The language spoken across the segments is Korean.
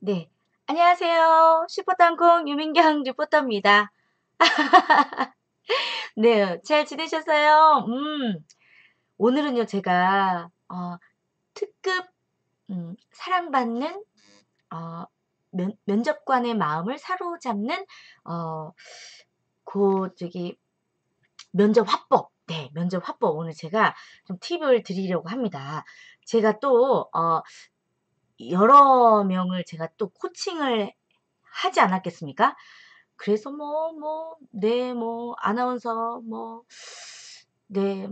네. 안녕하세요. 슈퍼땅콩 유민경 리포터입니다. 네. 잘 지내셨어요? 오늘은요, 제가, 특급, 사랑받는, 어, 면접관의 마음을 사로잡는, 어, 저기, 면접 화법. 네, 면접 화법. 오늘 제가 좀 팁을 드리려고 합니다. 제가 또, 여러 명을 제가 또 코칭을 하지 않았겠습니까? 그래서 네, 아나운서, 네,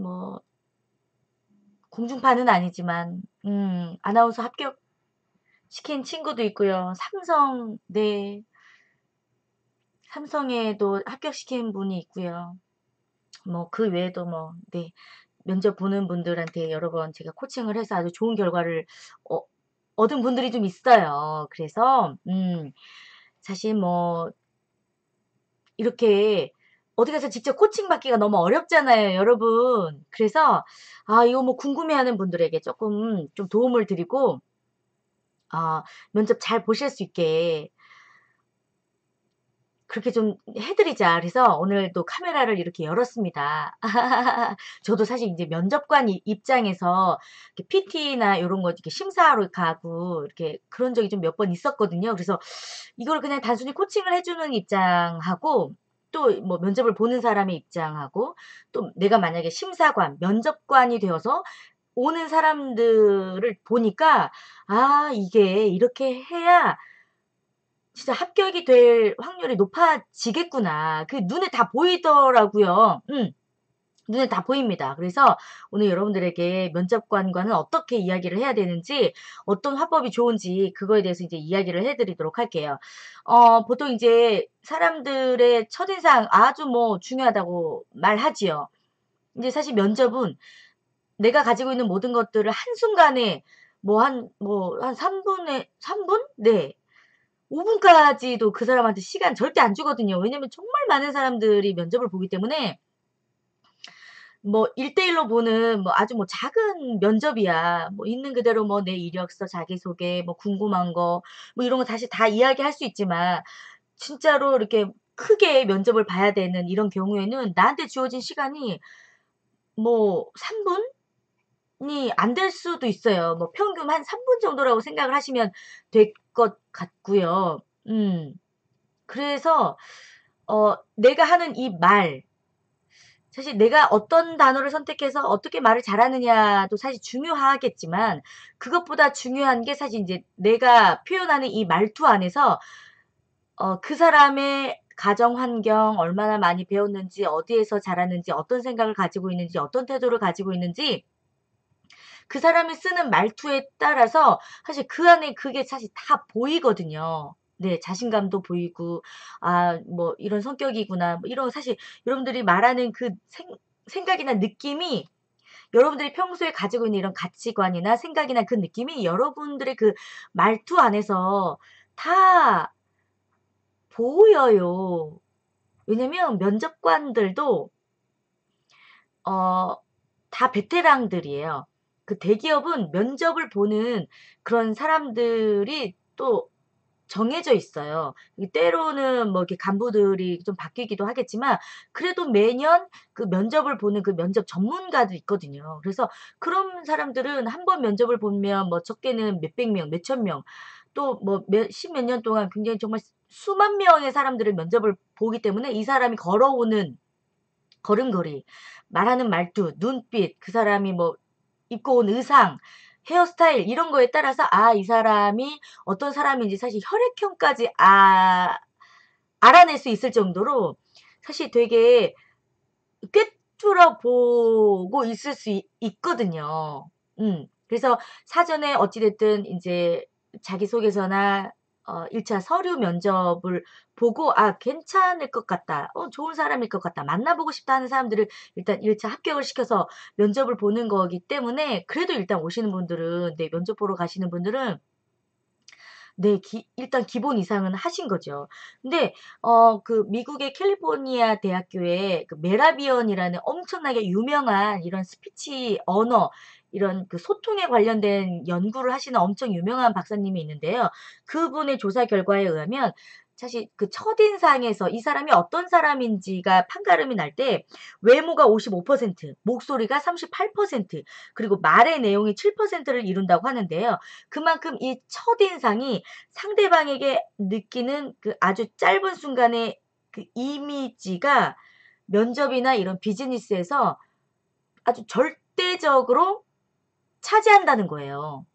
공중파는 아니지만, 아나운서 합격시킨 친구도 있고요. 네, 삼성에도 합격시킨 분이 있고요. 그 외에도 네, 면접 보는 분들한테 여러 번 제가 코칭을 해서 아주 좋은 결과를, 어, 얻은 분들이 좀 있어요. 그래서, 사실 이렇게 어디 가서 직접 코칭 받기가 너무 어렵잖아요, 여러분. 그래서 이거 궁금해하는 분들에게 조금 좀 도움을 드리고 면접 잘 보실 수 있게 그렇게 좀 해 드리자. 그래서 오늘도 카메라를 이렇게 열었습니다. 저도 사실 이제 면접관 입장에서 이렇게 PT나 요런 거 이렇게 심사하러 가고 이렇게 그런 적이 좀 몇 번 있었거든요. 그래서 이걸 그냥 단순히 코칭을 해 주는 입장하고 또 면접을 보는 사람의 입장하고 또 내가 만약에 심사관, 면접관이 되어서 오는 사람들을 보니까 '아, 이게 이렇게 해야 진짜 합격이 될 확률이 높아지겠구나.' 그 눈에 다 보이더라고요. 눈에 다 보입니다. 그래서 오늘 여러분들에게 면접관과는 어떻게 이야기를 해야 되는지, 어떤 화법이 좋은지 그거에 대해서 이제 이야기를 해 드리도록 할게요. 보통 이제 사람들의 첫인상 아주 중요하다고 말하지요. 근데 사실 면접은 내가 가지고 있는 모든 것들을 한순간에 한 3 분? 네. 5 분까지도 그 사람한테 시간 절대 안 주거든요. 왜냐면 정말 많은 사람들이 면접을 보기 때문에 1대1로 보는 아주 작은 면접이야. 있는 그대로 내 이력서, 자기소개, 궁금한 거 이런 거 다시 다 이야기할 수 있지만 진짜로 이렇게 크게 면접을 봐야 되는 이런 경우에는 나한테 주어진 시간이 3 분이 안 될 수도 있어요. 평균 한 3분 정도라고 생각을 하시면 될 것 같고요. 그래서 내가 하는 이 말, 사실 내가 어떤 단어를 선택해서 어떻게 말을 잘하느냐도 사실 중요하겠지만 그것보다 중요한 게 사실 인제 내가 표현하는 이 말투 안에서 그 사람의 가정 환경, 얼마나 많이 배웠는지, 어디에서 자랐는지, 어떤 생각을 가지고 있는지, 어떤 태도를 가지고 있는지 그 사람이 쓰는 말투에 따라서 사실 그 안에 그게 사실 다 보이거든요. 네. 자신감도 보이고 '아, 이런 성격이구나.' 이런, 사실 여러분들이 말하는 그 생각이나 느낌이, 여러분들이 평소에 가지고 있는 이런 가치관이나 생각이나 그 느낌이 여러분들의 그 말투 안에서 다 보여요. 왜냐면 면접관들도 어 다 베테랑들이에요. 그 대기업은 면접을 보는 그런 사람들이 또 정해져 있어요. 이 때로는 이렇게 간부들이 좀 바뀌기도 하겠지만 그래도 매년 그 면접을 보는 그 면접 전문가도 있거든요. 그래서 그런 사람들은 한 번 면접을 보면 적게는 몇백 명, 몇천 명, 또 십몇 년 동안 굉장히 정말 수만 명의 사람들을 면접을 보기 때문에 이 사람이 걸어오는 걸음걸이, 말하는 말투, 눈빛, 그 사람이 입고 온 의상, 헤어스타일 이런 거에 따라서 이 사람이 어떤 사람인지 사실 혈액형까지 알아낼 수 있을 정도로 사실 되게 꿰뚫어 보고 있을 수 있거든요. 그래서 사전에 어찌 됐든 인제 자기소개서나 1차 서류 면접을 보고 '아, 괜찮을 것 같다. 좋은 사람일 것 같다. 만나 보고 싶다.' 하는 사람들을 일단 1차 합격을 시켜서 면접을 보는 거기 때문에 그래도 일단 오시는 분들은, 네, 면접 보러 가시는 분들은 네, 일단 기본 이상은 하신 거죠. 근데 그 미국의 캘리포니아 대학교에 그 메라비언이라는 엄청나게 유명한 이런 스피치 언어, 이런 그 소통에 관련된 연구를 하시는 엄청 유명한 박사님이 있는데요. 그분의 조사 결과에 의하면 사실 그 첫인상에서 이 사람이 어떤 사람인지가 판가름이 날 때 외모가 55%, 목소리가 38%, 그리고 말의 내용이 7%를 이룬다고 하는데요. 그만큼 이 첫인상이 상대방에게 느끼는 그 아주 짧은 순간의 그 이미지가 면접이나 이런 비즈니스에서 아주 절대적으로 차지한다는 거예요.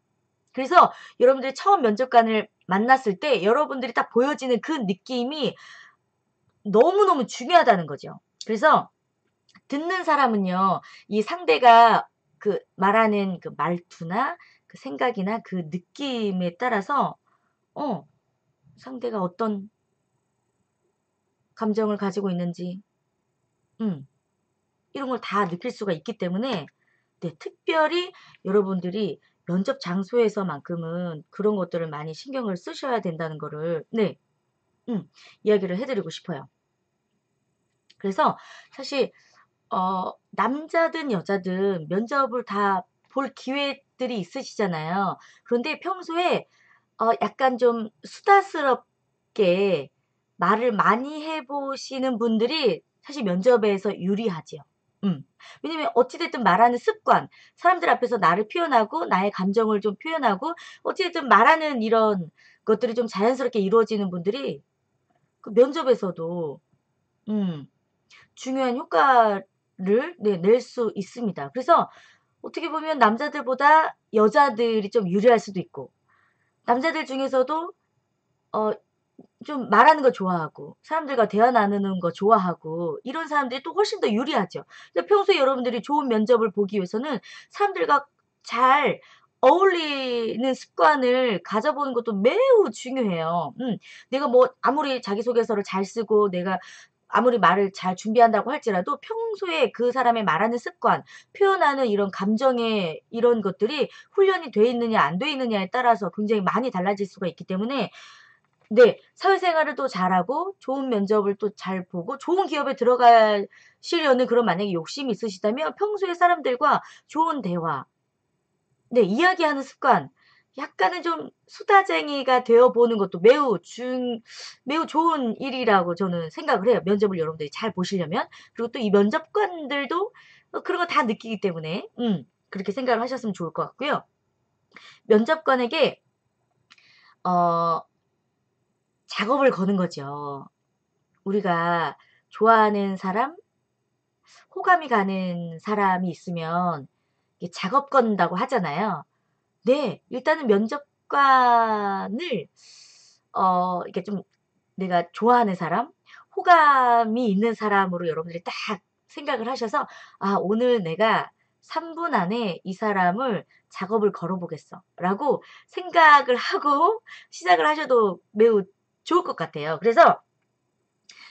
그래서 여러분들이 처음 면접관을 만났을 때 여러분들이 딱 보여지는 그 느낌이 너무너무 중요하다는 거죠. 그래서 듣는 사람은요, 이 상대가 그 말하는 그 말투나 그 생각이나 그 느낌에 따라서 어, 상대가 어떤 감정을 가지고 있는지, 음, 이런 걸 다 느낄 수가 있기 때문에 네, 특별히 여러분들이 면접 장소에서만큼은 그런 것들을 많이 신경을 쓰셔야 된다는 거를 네, 이야기를 해드리고 싶어요. 그래서 사실 남자든 여자든 면접을 다 볼 기회들이 있으시잖아요. 그런데 평소에 약간 좀 수다스럽게 말을 많이 해 보시는 분들이 사실 면접에서 유리하지요. 음. 왜냐면 어찌 됐든 말하는 습관, 사람들 앞에서 나를 표현하고 나의 감정을 좀 표현하고 어찌 됐든 말하는 이런 것들이 좀 자연스럽게 이루어지는 분들이 그 면접에서도 음 중요한 효과를 네 낼 수 있습니다. 그래서 어떻게 보면 남자들보다 여자들이 좀 유리할 수도 있고 남자들 중에서도 어 좀 말하는 거 좋아하고 사람들과 대화 나누는 거 좋아하고 이런 사람들이 또 훨씬 더 유리하죠. 그래서 평소에 여러분들이 좋은 면접을 보기 위해서는 사람들과 잘 어울리는 습관을 가져보는 것도 매우 중요해요. 내가 뭐 아무리 자기소개서를 잘 쓰고 내가 아무리 말을 잘 준비한다고 할지라도 평소에 그 사람의 말하는 습관, 표현하는 이런 감정의 이런 것들이 훈련이 돼 있느냐 안 돼 있느냐에 따라서 굉장히 많이 달라질 수가 있기 때문에 네. 사회생활을 또 잘하고 좋은 면접을 또 잘 보고 좋은 기업에 들어가시려는 그런 만약에 욕심이 있으시다면 평소에 사람들과 좋은 대화, 네 이야기하는 습관, 약간은 좀 수다쟁이가 되어 보는 것도 매우 좋은 일이라고 저는 생각을 해요, 면접을 여러분들이 잘 보시려면. 그리고 또 이 면접관들도 그런 거 다 느끼기 때문에 그렇게 생각을 하셨으면 좋을 것 같고요. 면접관에게 어 작업을 거는 거죠. 우리가 좋아하는 사람, 호감이 가는 사람이 있으면 이게 작업 건다고 하잖아요. 네. 일단은 면접관을 이렇게 좀 내가 좋아하는 사람, 호감이 있는 사람으로 여러분들이 딱 생각을 하셔서 '아 오늘 내가 3분 안에 이 사람을 작업을 걸어 보겠어.'라고 생각을 하고 시작을 하셔도 매우 좋을 것 같아요. 그래서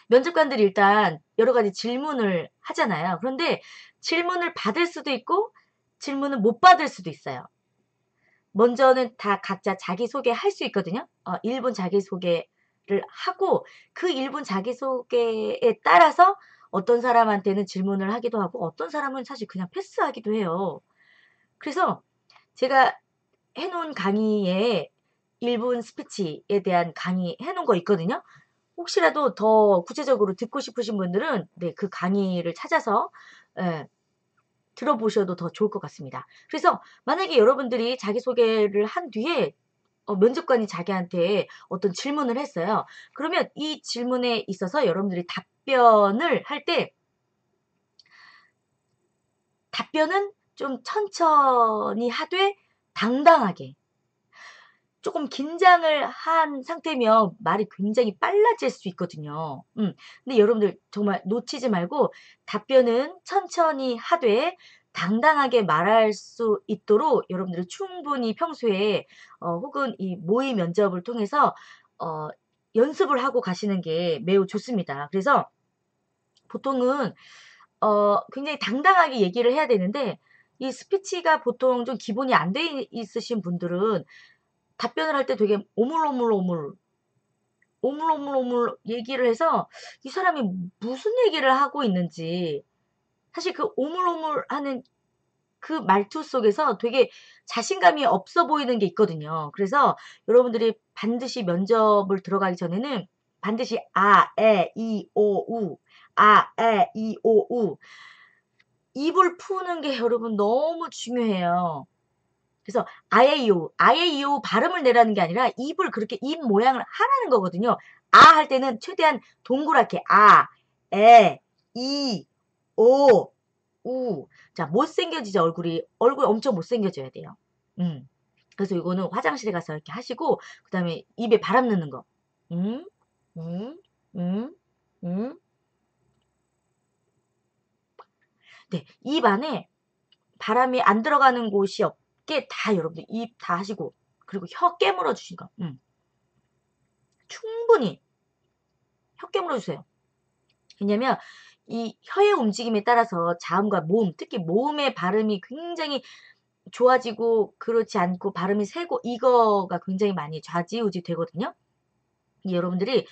면접관들이 일단 여러 가지 질문을 하잖아요. 그런데 질문을 받을 수도 있고 질문을 못 받을 수도 있어요. 먼저는 다 각자 자기소개할 수 있거든요. 1분 자기소개를 하고 그 1분 자기소개에 따라서 어떤 사람한테는 질문을 하기도 하고 어떤 사람은 사실 그냥 패스하기도 해요. 그래서 제가 해 놓은 강의에 1분 스피치에 대한 강의 해 놓은 거 있거든요. 혹시라도 더 구체적으로 듣고 싶으신 분들은 네 그 강의를 찾아서 예 들어보셔도 더 좋을 것 같습니다. 그래서 만약에 여러분들이 자기소개를 한 뒤에 면접관이 자기한테 어떤 질문을 했어요. 그러면 이 질문에 있어서 여러분들이 답변을 할 때 답변은 좀 천천히 하되 당당하게 쪼끔 긴장을 한 상태면 말이 굉장히 빨라질 수 있거든요. 근데 여러분들 정말 놓치지 말고 답변은 천천히 하되 당당하게 말할 수 있도록 여러분들은 충분히 평소에 혹은 이 모의 면접을 통해서 어 연습을 하고 가시는 게 매우 좋습니다. 그래서 보통은 굉장히 당당하게 얘기를 해야 되는데 이 스피치가 보통 좀 기본이 안 돼 있으신 분들은 답변을 할 때 되게 오물오물 얘기를 해서 이 사람이 무슨 얘기를 하고 있는지 사실 그 오물오물하는 그 말투 속에서 되게 자신감이 없어 보이는 게 있거든요. 그래서 여러분들이 반드시 면접을 들어가기 전에는 반드시 아, 에, 이, 오, 우, 아, 에, 이, 오, 우 입을 푸는 게 여러분 너무 중요해요. 그래서 아에이오, 아에이오 발음을 내라는 게 아니라 입을 그렇게 입 모양을 하라는 거거든요. 아 할 때는 최대한 동그랗게 아, 에, 이, 오, 우. 자, 못생겨지죠, 얼굴이. 얼굴 엄청 못생겨져야 돼요. 그래서 이거는 화장실에 가서 이렇게 하시고, 그 다음에 입에 바람 넣는 거. 음, 음, 음, 음. 네, 입 안에 바람이 안 들어가는 곳이 없게 다 여러분들 입 다 하시고, 그리고 혀 깨물어 주신 거. 충분히 혀 깨물어 주세요. 왜냐면 이 혀의 움직임에 따라서 자음과 모음, 특히 모음의 발음이 굉장히 좋아지고 그렇지 않고 발음이 세고 이거가 굉장히 많이 좌지우지 되거든요. 여러분들이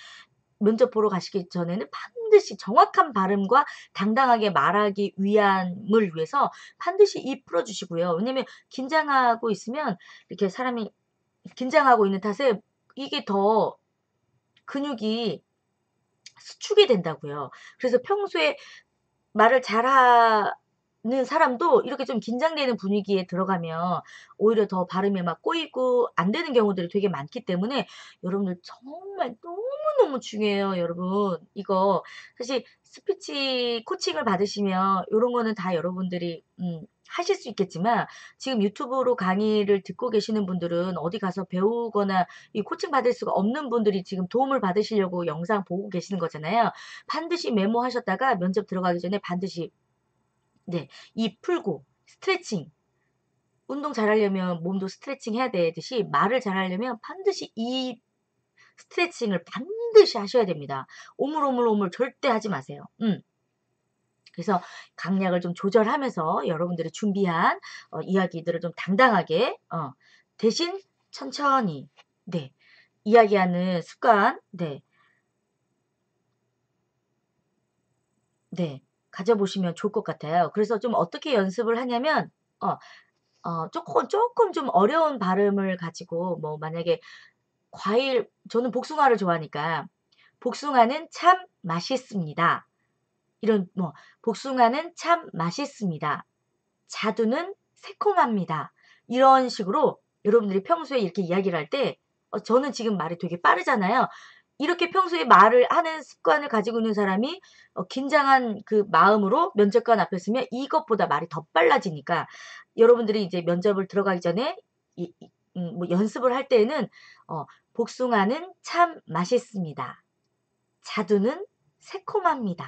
면접 보러 가시기 전에는 반드시 정확한 발음과 당당하게 말하기 위함을 위해서 반드시 입 풀어 주시고요. 왜냐면 긴장하고 있으면 이렇게 사람이 긴장하고 있는 탓에 이게 더 근육이 수축이 된다고요. 그래서 평소에 말을 잘하는 사람도 이렇게 좀 긴장되는 분위기에 들어가면 오히려 더 발음이 막 꼬이고 안 되는 경우들이 되게 많기 때문에 여러분들 정말 너무너무 중요해요, 여러분. 이거 사실 스피치 코칭을 받으시면 요런 거는 다 여러분들이 하실 수 있겠지만 지금 유튜브로 강의를 듣고 계시는 분들은 어디 가서 배우거나 이 코칭 받을 수가 없는 분들이 지금 도움을 받으시려고 영상 보고 계시는 거잖아요. 반드시 메모하셨다가 면접 들어가기 전에 반드시 네, 입 풀고 스트레칭. 운동 잘하려면 몸도 스트레칭 해야 되듯이 말을 잘하려면 반드시 이 스트레칭을 반드시 하셔야 됩니다. 오물오물오물 절대 하지 마세요. 그래서 강약을 좀 조절하면서 여러분들이 준비한 이야기들을 좀 당당하게 대신 천천히 네, 이야기하는 습관 네, 가져보시면 좋을 것 같아요. 그래서 좀 어떻게 연습을 하냐면 어 쪼끔 좀 어려운 발음을 가지고 뭐 만약에 과일 저는 복숭아를 좋아하니까 "복숭아는 참 맛있습니다." 이런 뭐 "복숭아는 참 맛있습니다. 자두는 새콤합니다." 이런 식으로 여러분들이 평소에 이렇게 이야기를 할 때 저는 지금 말이 되게 빠르잖아요. 이렇게 평소에 말을 하는 습관을 가지고 있는 사람이 긴장한 그 마음으로 면접관 앞에 서면 이것보다 말이 더 빨라지니까 여러분들이 이제 면접을 들어가기 전에 뭐 연습을 할 때에는 "복숭아는 참 맛있습니다. 자두는 새콤합니다."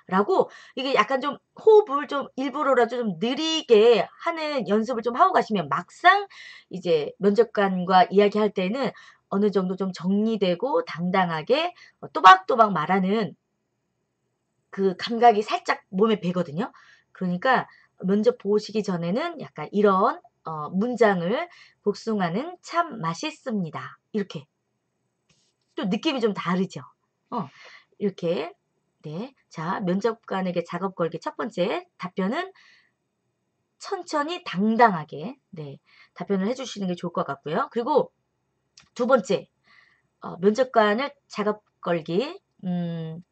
라고 이게 약간 좀 호흡을 좀 일부러라도 좀 느리게 하는 연습을 좀 하고 가시면 막상 이제 면접관과 이야기할 때는 어느 정도 좀 정리되고 당당하게 또박또박 말하는 그 감각이 살짝 몸에 배거든요. 그러니까 면접 보시기 전에는 약간 이런 문장을 "복숭아는 참 맛있습니다." 이렇게 또 느낌이 좀 다르죠. 어 이렇게 네. 자, 면접관에게 작업 걸기 첫 번째 답변은 천천히 당당하게 네, 답변을 해 주시는 게 좋을 것 같고요. 그리고 두 번째 면접관을 작업 걸기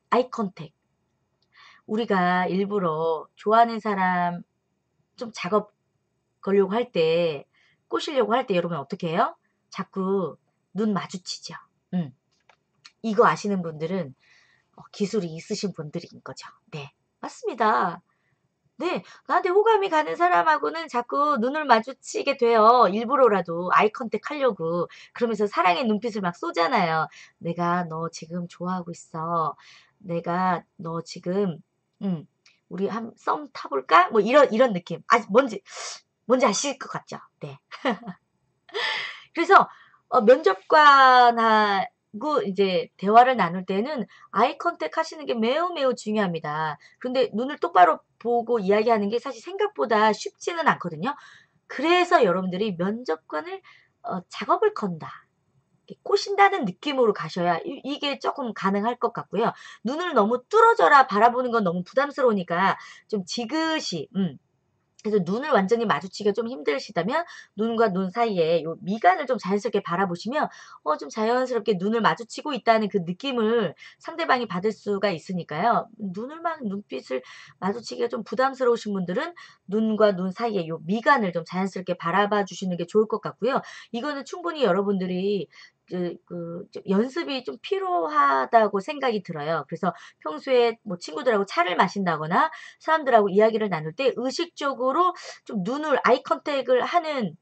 아이 컨택. 우리가 일부러 좋아하는 사람 좀 작업 걸려고 할 때 꼬시려고 할 때 여러분 어떻게 해요? 자꾸 눈 마주치죠. 음. 이거 아시는 분들은 기술이 있으신 분들인 거죠. 네. 맞습니다. 네. 나한테 호감이 가는 사람하고는 자꾸 눈을 마주치게 돼요. 일부러라도 아이 컨택 하려고. 그러면서 사랑의 눈빛을 막 쏘잖아요. "내가 너 지금 좋아하고 있어. 내가 너 지금 우리 한 썸 타 볼까?" 뭐 이런 느낌. 뭔지 아실 것 같죠? 네. 그래서 면접관하고 이제 대화를 나눌 때는 아이 컨택 하시는 게 매우 매우 중요합니다. 근데 눈을 똑바로 보고 이야기하는 게 사실 생각보다 쉽지는 않거든요. 그래서 여러분들이 면접관을 작업을 건다. 이렇게 꼬신다는 느낌으로 가셔야 이게 조금 가능할 것 같고요. 눈을 너무 뚫어져라 바라보는 건 너무 부담스러우니까 좀 지그시 그래서 눈을 완전히 마주치기가 좀 힘드시다면 눈과 눈 사이에 요 미간을 좀 자연스럽게 바라보시면 좀 자연스럽게 눈을 마주치고 있다는 그 느낌을 상대방이 받을 수가 있으니까요. 눈빛을 마주치기가 좀 부담스러우신 분들은 눈과 눈 사이에 요 미간을 좀 자연스럽게 바라봐 주시는 게 좋을 것 같고요. 이거는 충분히 여러분들이 좀 연습이 좀 필요하다고 생각이 들어요. 그래서 평소에 뭐 친구들하고 차를 마신다거나 사람들하고 이야기를 나눌 때 의식적으로 좀 눈을 아이 컨택을 하는,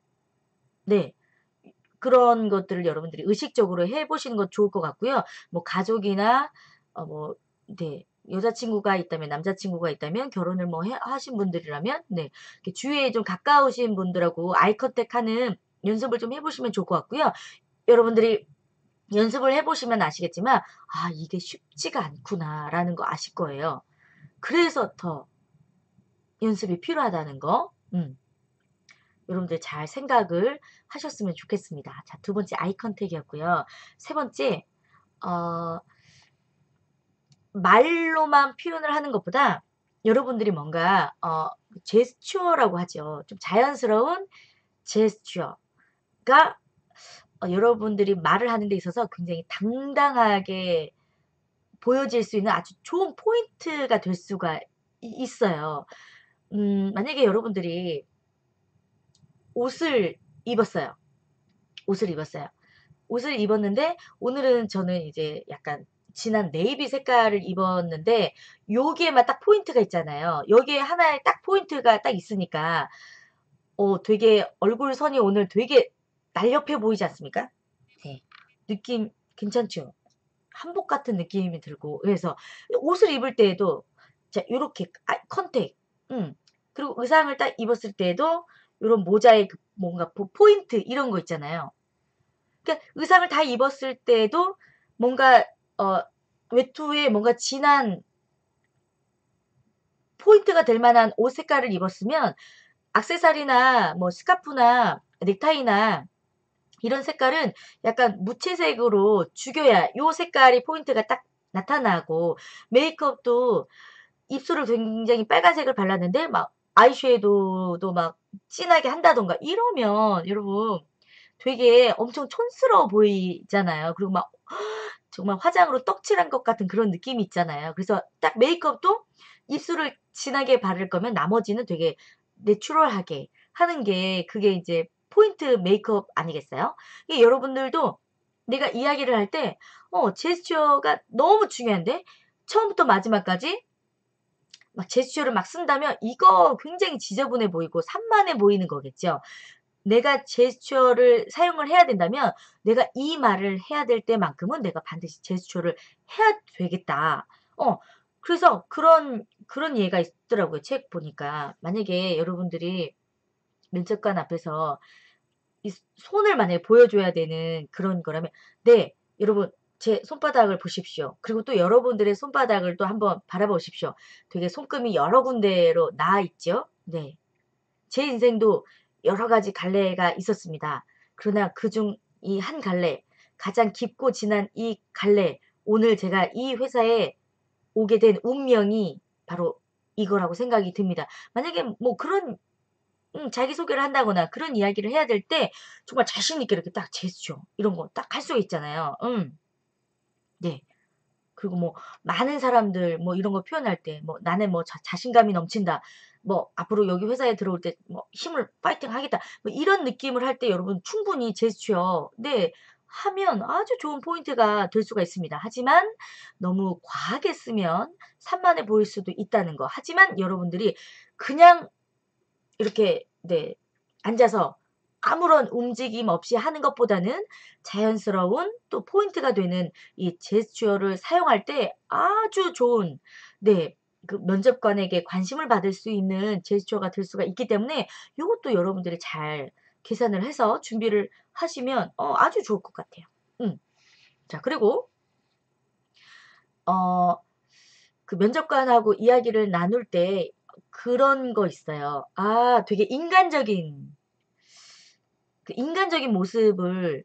네, 그런 것들을 여러분들이 의식적으로 해 보시는 것 좋을 것 같고요. 뭐 가족이나 뭐, 네, 여자친구가 있다면 남자친구가 있다면 결혼을 뭐 하신 분들이라면, 네, 이렇게 주위에 좀 가까우신 분들하고 아이 컨택하는 연습을 좀 해 보시면 좋을 것 같고요. 여러분들이 연습을 해 보시면 아시겠지만 '아 이게 쉽지가 않구나.'라는 거 아실 거예요. 그래서 더 연습이 필요하다는 거. 여러분들 잘 생각을 하셨으면 좋겠습니다. 자, 두 번째 아이 컨택이었고요. 세 번째, 어 말로만 표현을 하는 것보다 여러분들이 뭔가 제스처라고 하죠. 좀 자연스러운 제스처가 여러분들이 말을 하는 데 있어서 굉장히 당당하게 보여질 수 있는 아주 좋은 포인트가 될 수가 있어요. 만약에 여러분들이 옷을 입었어요. 옷을 입었어요. 옷을 입었는데 오늘은 저는 이제 약간 진한 네이비 색깔을 입었는데 여기에만 딱 포인트가 있잖아요. 여기에 하나의 딱 포인트가 딱 있으니까 되게 얼굴선이 오늘 되게 날렵해 보이지 않습니까? 네. 느낌 괜찮죠? 한복 같은 느낌이 들고 그래서 옷을 입을 때에도 자 요렇게 컨택, 그리고 의상을 딱 입었을 때에도 요런 모자의 뭔가 포인트 이런 거 있잖아요. 그러니까 의상을 다 입었을 때에도 뭔가 어 외투에 뭔가 진한 포인트가 될 만한 옷 색깔을 입었으면 액세서리나 뭐 스카프나 넥타이나 이런 색깔은 약간 무채색으로 죽여야 요 색깔이 포인트가 딱 나타나고 메이크업도 입술을 굉장히 빨간색을 발랐는데 막 아이섀도우도 막 진하게 한다든가 이러면 여러분 되게 엄청 촌스러워 보이잖아요. 그리고 막 정말 화장으로 떡칠한 것 같은 그런 느낌이 있잖아요. 그래서 딱 메이크업도 입술을 진하게 바를 거면 나머지는 되게 내추럴하게 하는 게 그게 이제 포인트 메이크업 아니겠어요? 이게 여러분들도 내가 이야기를 할 때 제스처가 너무 중요한데 처음부터 마지막까지 막 제스처를 막 쓴다면 이거 굉장히 지저분해 보이고 산만해 보이는 거겠죠. 내가 제스처를 사용을 해야 된다면 '내가 이 말을 해야 될 때만큼은 내가 반드시 제스처를 해야 되겠다.' 그래서 그런 예가 있더라고요, 책 보니까. 만약에 여러분들이 면접관 앞에서 이 손을 만약에 보여줘야 되는 그런 거라면 네, 여러분 제 손바닥을 보십시오. 그리고 또 여러분들의 손바닥을 또 한번 바라보십시오. 되게 손금이 여러 군데로 나 있죠? 네. 제 인생도 여러 가지 갈래가 있었습니다. 그러나 그중 이 한 갈래, 가장 깊고 진한 이 갈래, 오늘 제가 이 회사에 오게 된 운명이 바로 이거라고 생각이 듭니다. 만약에 뭐 그런 자기소개를 한다거나 그런 이야기를 해야 될 때 정말 자신 있게 이렇게 딱 제스처 이런 거 딱 할 수가 있잖아요. 네. 그리고 뭐 많은 사람들 뭐 이런 거 표현할 때 뭐 "나는 뭐 자신감이 넘친다." 뭐 "앞으로 여기 회사에 들어올 때 뭐 힘을 파이팅 하겠다." 뭐 이런 느낌을 할 때 여러분 충분히 제스처 네 하면 아주 좋은 포인트가 될 수가 있습니다. 하지만 너무 과하게 쓰면 산만해 보일 수도 있다는 거. 하지만 여러분들이 그냥 이렇게 네 앉아서 아무런 움직임 없이 하는 것보다는 자연스러운 또 포인트가 되는 이 제스처를 사용할 때 아주 좋은 네 그 면접관에게 관심을 받을 수 있는 제스처가 될 수가 있기 때문에 요것도 여러분들이 잘 계산을 해서 준비를 하시면 아주 좋을 것 같아요. 음. 자, 그리고 어 그 면접관하고 이야기를 나눌 때 그런 거 있어요. 되게 인간적인 모습을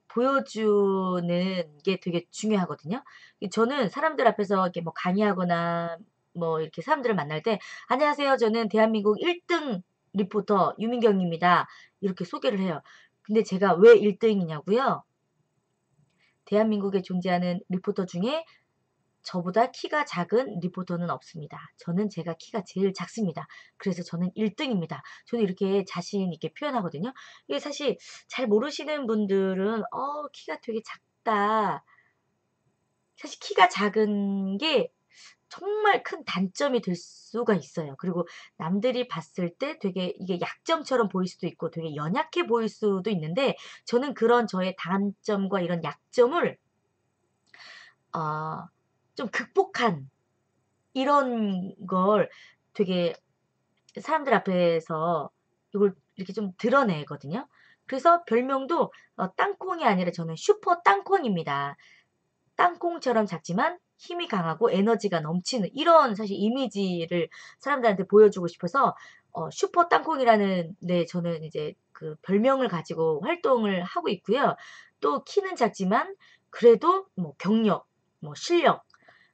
보여주는 게 되게 중요하거든요. 저는 사람들 앞에서 이렇게 뭐 강의하거나 뭐 이렇게 사람들을 만날 때 "안녕하세요. 저는 대한민국 1등 리포터 유민경입니다." 이렇게 소개를 해요. 근데 제가 왜 1 등이냐고요? 대한민국에 존재하는 리포터 중에 저보다 키가 작은 리포터는 없습니다. 저는 제가 키가 제일 작습니다. 그래서 저는 1 등입니다. 저는 이렇게 자신 있게 표현하거든요. 이게 사실 잘 모르시는 분들은 키가 되게 작다." 사실 키가 작은 게 정말 큰 단점이 될 수가 있어요. 그리고 남들이 봤을 때 되게 이게 약점처럼 보일 수도 있고 되게 연약해 보일 수도 있는데, 저는 그런 저의 단점과 이런 약점을 아 좀 극복한 이런 걸 되게 사람들 앞에서 이걸 이렇게 좀 드러내거든요. 그래서 별명도 땅콩이 아니라 저는 슈퍼 땅콩입니다. 땅콩처럼 작지만 힘이 강하고 에너지가 넘치는 이런 사실 이미지를 사람들한테 보여주고 싶어서 슈퍼 땅콩이라는, 네, 저는 이제 그 별명을 가지고 활동을 하고 있고요. 또 키는 작지만 그래도 뭐 경력, 뭐 실력,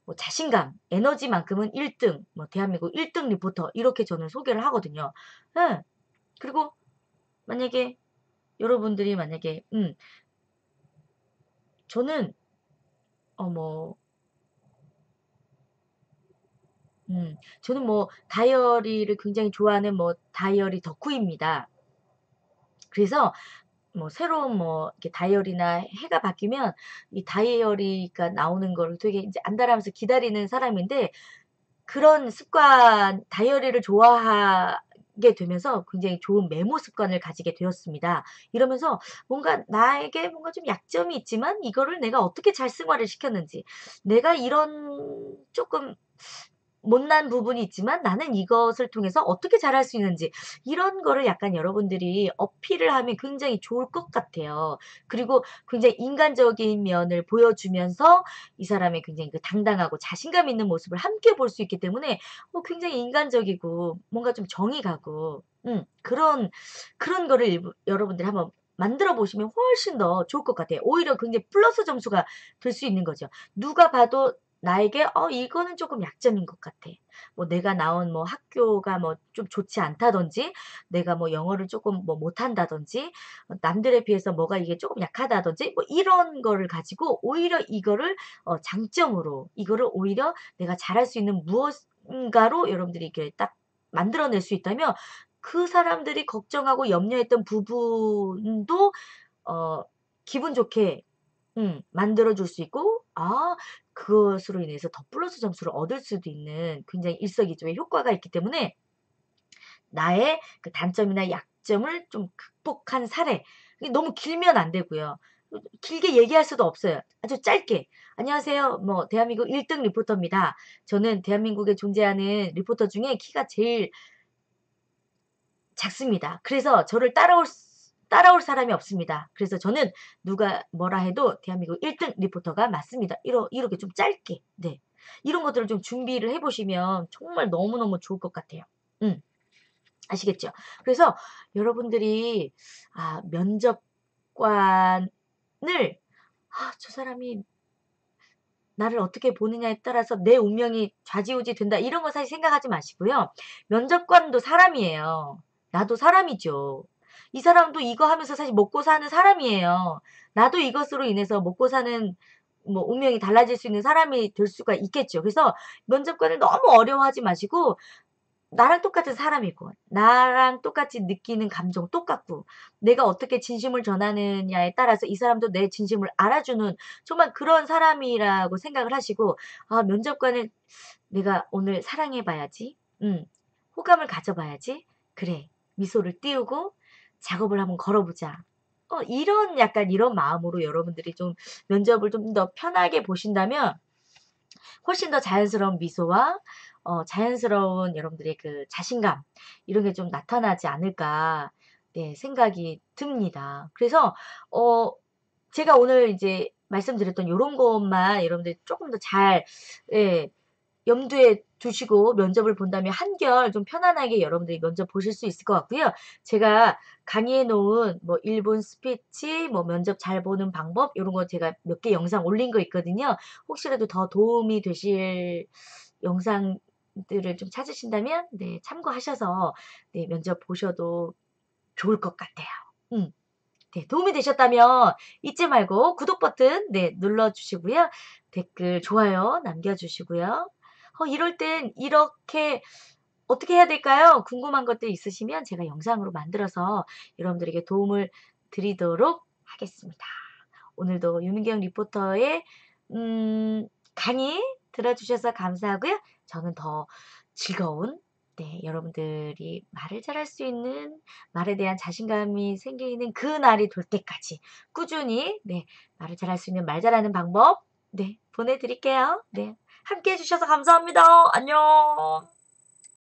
뭐 자신감, 에너지만큼은 1 등, 뭐 대한민국 1등 리포터 이렇게 저는 소개를 하거든요. 예. 그리고 만약에 여러분들이 만약에 저는 뭐 저는 뭐 다이어리를 굉장히 좋아하는 뭐 다이어리 덕후입니다. 그래서 뭐 새로운 뭐 이렇게 다이어리나 해가 바뀌면 이 다이어리가 나오는 거를 되게 인제 안달하면서 기다리는 사람인데, 그런 습관, 다이어리를 좋아하게 되면서 굉장히 좋은 메모 습관을 가지게 되었습니다. 이러면서 뭔가 나에게 뭔가 좀 약점이 있지만 이거를 내가 어떻게 잘 승화를 시켰는지, 내가 이런 쪼끔 못난 부분이 있지만 나는 이것을 통해서 어떻게 잘할 수 있는지, 이런 거를 약간 여러분들이 어필을 하면 굉장히 좋을 것 같아요. 그리고 굉장히 인간적인 면을 보여주면서 이 사람의 굉장히 그 당당하고 자신감 있는 모습을 함께 볼 수 있기 때문에 굉장히 인간적이고 뭔가 좀 정이 가고 그런 거를 여러분들이 한번 만들어 보시면 훨씬 더 좋을 것 같아요. 오히려 굉장히 플러스 점수가 될 수 있는 거죠. 누가 봐도 나에게 이거는 쪼끔 약점인 것 같아. 뭐 내가 나온 뭐 학교가 뭐 좀 좋지 않다든지, 내가 뭐 영어를 쪼끔 뭐 못한다든지, 남들에 비해서 뭐가 이게 쪼금 약하다든지, 뭐 이런 거를 가지고 오히려 이거를 장점으로, 이거를 오히려 내가 잘할 수 있는 무엇인가로 여러분들이 이렇게 딱 만들어낼 수 있다면 그 사람들이 걱정하고 염려했던 부분도 어 기분 좋게 만들어 줄 수 있고, 그것으로 인해서 더 플러스 점수를 얻을 수도 있는 굉장히 일석이조의 효과가 있기 때문에 나의 그 단점이나 약점을 좀 극복한 사례, 이게 너무 길면 안 되고요. 길게 얘기할 수도 없어요. 아주 짧게 "안녕하세요. 뭐 대한민국 1등 리포터입니다. 저는 대한민국에 존재하는 리포터 중에 키가 제일 작습니다. 그래서 저를 따라올 사람이 없습니다. 그래서 저는 누가 뭐라 해도 대한민국 1등 리포터가 맞습니다." 이렇게 좀 짧게, 네. 이런 것들을 좀 준비를 해 보시면 정말 너무너무 좋을 것 같아요. 음. 아시겠죠? 그래서 여러분들이 면접관을 '저 사람이 나를 어떻게 보느냐에 따라서 내 운명이 좌지우지 된다.' 이런 거 사실 생각하지 마시고요. 면접관도 사람이에요. 나도 사람이죠. 이 사람도 이거 하면서 사실 먹고 사는 사람이에요. 나도 이것으로 인해서 먹고 사는 뭐 운명이 달라질 수 있는 사람이 될 수가 있겠죠. 그래서 면접관을 너무 어려워하지 마시고, 나랑 똑같은 사람이고 나랑 똑같이 느끼는 감정 똑같고 내가 어떻게 진심을 전하느냐에 따라서 이 사람도 내 진심을 알아주는 정말 그런 사람이라고 생각을 하시고, 면접관을 '내가 오늘 사랑해 봐야지. 호감을 가져 봐야지. 그래.' 미소를 띄우고 '작업을 한번 걸어 보자.' 이런 약간 이런 마음으로 여러분들이 좀 면접을 좀 더 편하게 보신다면 훨씬 더 자연스러운 미소와 자연스러운 여러분들의 그 자신감, 이런 게 좀 나타나지 않을까, 네, 생각이 듭니다. 그래서 어 제가 오늘 이제 말씀드렸던 요런 것만 여러분들이 쪼끔 더 잘, 예, 염두에 두시고 면접을 본다면 한결 좀 편안하게 여러분들이 면접 보실 수 있을 것 같고요. 제가 강의해 놓은 뭐 1분 스피치, 뭐 면접 잘 보는 방법, 요런 거 제가 몇 개 영상 올린 거 있거든요. 혹시라도 더 도움이 되실 영상 들을 좀 찾으신다면 네 참고하셔서 네 면접 보셔도 좋을 것 같아요. 음. 네 도움이 되셨다면 잊지 말고 구독 버튼 네 눌러 주시고요. 댓글, 좋아요 남겨 주시고요. 이럴 땐 이렇게 어떻게 해야 될까요? 궁금한 것들 있으시면 제가 영상으로 만들어서 여러분들에게 도움을 드리도록 하겠습니다. 오늘도 유민경 리포터의 강의 들어주셔서 감사하고요. 저는 더 즐거운 네 여러분들이 말을 잘할 수 있는 말에 대한 자신감이 생기는 그날이 될 때까지 꾸준히 네 말을 잘할 수 있는 말 잘하는 방법 네 보내드릴게요. 네 함께 해 주셔서 감사합니다. 안녕.